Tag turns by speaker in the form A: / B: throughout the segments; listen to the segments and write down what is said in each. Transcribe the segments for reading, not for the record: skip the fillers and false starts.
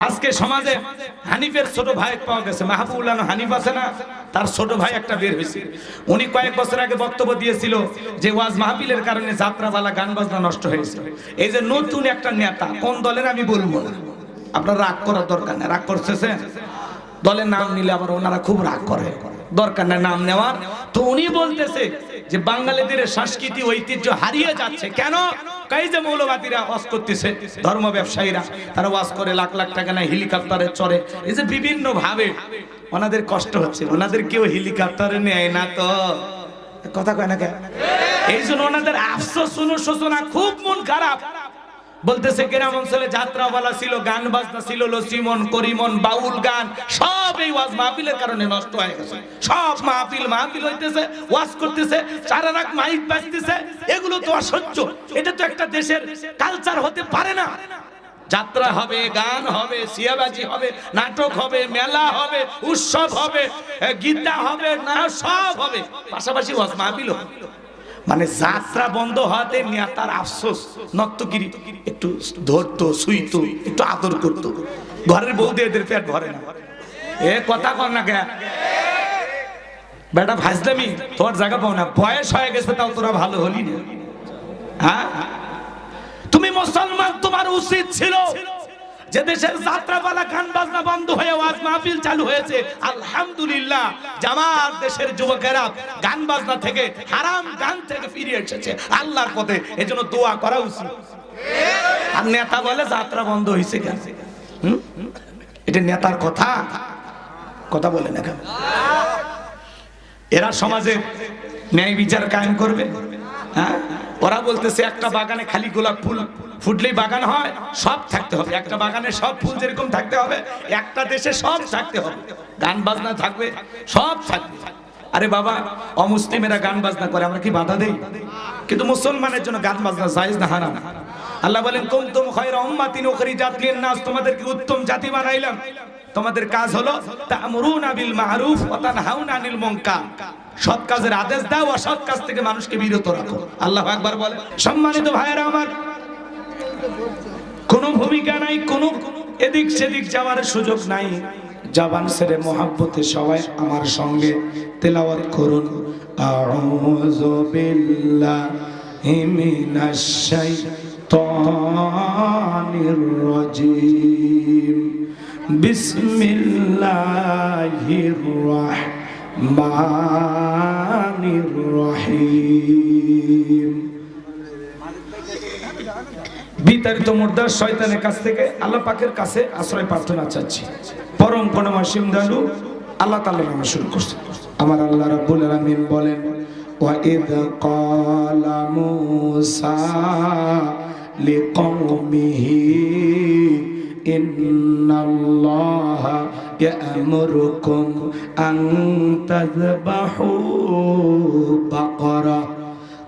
A: আজকে সমাজে হানিফের ছোট ভাই পাওয়া গেছে, মাহবুবুল্লাহ হানিফ আছে না, তার ছোট ভাই একটা বের হয়েছে। উনি কয়েক বছর আগে বক্তব্য দিয়েছিল যে ওয়াজ মাহফিলের কারণে যাত্রাপালা গান বাজনা নষ্ট হয়েছে। এই যে নতুন একটা নেতা, কোন দলের আমি বলবো না, আপনার রাগ করার দরকার নেই। রাগ করতেছে, দলের নাম নিলে আবার ওনারা খুব রাগ করে, দরকার নেই নাম নেওয়ার। তো উনি বলতেছে যে বাঙালিদের সংস্কৃতি ঐতিহ্য হারিয়ে যাচ্ছে। কেন? কাই যে মৌলবাদীরা ওয়াজ করতেছে, ধর্ম ব্যবসায়ীরা তারা ওয়াজ করে লাখ লাখ টাকা না হেলিকপ্টারে চড়ে, এই যে বিভিন্ন ভাবে ওনাদের কষ্ট হচ্ছে, ওনাদের কেউ হেলিকপ্টারে নেয় না, তো কথা কয় না কেন? এই জন্য ওনাদের আফসোস অনুশোচনা, খুব মন খারাপ। বলতেছে গ্রাম অঞ্চলে যাত্রাপালা ছিল, গান বাজনা ছিল, লসিমন করিমন বাউল গান সব এই ওয়াজ মাহফিলের কারণে নষ্ট হয়ে গেছে। সব মাহফিল হইতেছে, ওয়াজ করতেছে, চারা রাখ মাইক বাজতেছে, এগুলো তো অসহ্য। এটা তো একটা দেশের কালচার হতে পারে না। যাত্রা হবে, গান হবে, সিয়াবাজি হবে, নাটক হবে, মেলা হবে, উৎসব হবে, গীতা হবে, না সব হবে, পাশাপাশি ওয়াজ মাহফিল হবে। মানে যাত্রা বন্ধ হওয়াতে নেতার আফসোস, নর্তগিরি একটু ধরতো, শুইতো, একটু আদর করতো। ঘরের বউদের এদের পেট ভরে না। এ কথা কর না কে বেটা, ভাজদামি তোর জায়গা পাও না, বয়স হয়ে গেছে তাও তোরা ভালো হলি না। হ্যাঁ, তুমি মুসলমান, তোমার উচিত ছিল যে দেশের যাত্রাপালা গান বাজনা বন্ধ হয়ে ওয়াজ মাহফিল চালু হয়েছে, আলহামদুলিল্লাহ, জামাত দেশের যুবকেরা গান বাজনা থেকে, হারাম গান থেকে ফিরে এসেছে আল্লাহর পথে, এজন্য দোয়া করা উচিত। আর নেতা বলে যাত্রা বন্ধ হয়েছে কেন? এটা নেতার কথা, কথা বলে না কেন? এরা সমাজে ন্যায় বিচার কায়েম করবে? হ্যাঁ, ওরা বলতেছে একটা বাগানে খালি গোলাপ ফুল ফুটলেই বাগান হয়, সব থাকতে হবে। একটা বাগানে সব ফুল যেরকম থাকতে হবে, একটা দেশে সব থাকতে হবে, গান বাজনা থাকবে, সব থাকবে। আরে বাবা, অমুসলিমেরা গান বাজনা করে, আমরা কি বাধা দেই? কিন্তু মুসলমানের জন্য গান বাজনা জায়েজ না হারাম? আল্লাহ বলেন কুনতুম খায়রা উম্মাতিন উখরিজাত লিন-নাস, তোমাদেরকে উত্তম জাতি বানাইলাম। তোমাদের কাজ হলো তা'মুরুনা বিল মা'রুফ ওয়া তানহাউনা আনিল মুনকার, সৎ কাজের আদেশ দাও, অসৎ কাজ থেকে মানুষকে বিরত রাখো। আল্লাহু আকবার বলে। সম্মানিত ভাইয়েরা আমার, কোনো ভূমিকা নাই, কোনো এদিক সেদিক যাওয়ার সুযোগ নাই। জবান ছেড়ে মোহাব্বতে সবাই আমার সঙ্গে তেলাওয়াত করুন, আউযু বিল্লাহি মিনাশ শাইতানির রাজীম, বিসমিল্লাহির রাহমানির রহিম। বিতাড়িত মুর্দার শয়তানের কাছ থেকে আল্লাহ পাকের কাছে আশ্রয় প্রার্থনা চাচ্ছি। পরম করুণাময় দয়ালু আল্লাহ তাআলার নামে শুরু করছি। আমার আল্লাহ রাব্বুল আলামিন বলেন, ওয়া ইয ক্বালা মূসা লিকওমিহি ইন্নাল্লাহা ইয়া'মুরুকুম আন তাযবাহু বাকারা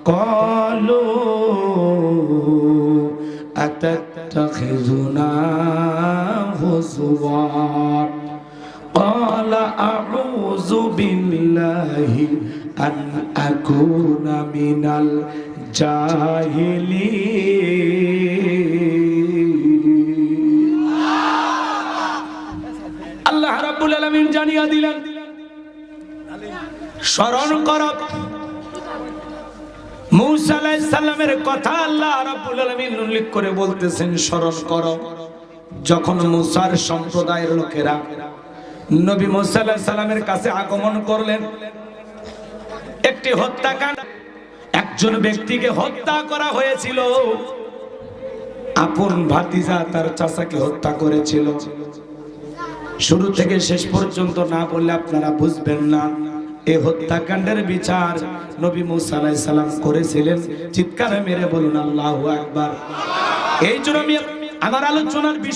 A: ক্বালু আতাত্তাখিযুনা হুজওয়া ক্বালা আউযু বিল্লাহি আন আকুনা মিনাল জাহিলিন। আল্লাহ রাব্বুল আলামিন জানিয়ে দিলেন, স্মরণ করো মূসা আলাইহিস সালামের কথা। আল্লাহ রাব্বুল আলামিন উল্লেখ করে বলতেছেন, স্মরণ করো যখন মূসার সম্প্রদায়ের লোকেরা নবী মূসা আলাইহিস সালামের কাছে আগমন করলেন। একটি হত্যাকাণ্ড, একজন ব্যক্তিকে হত্যা করা হয়েছিল। আপন ভাতিজা তার চাচাকে হত্যা করেছিল। শুরু থেকে শেষ পর্যন্ত না বললে আপনারা বুঝবেন না। এই হত্যাকাণ্ডের বিচার নবী মূসা আলাইহিস সালাম করেছিলেন। চিৎকার মেরে বলুন আল্লাহু আকবার। এই জন্য আমি আমার আলোচনার বিষয়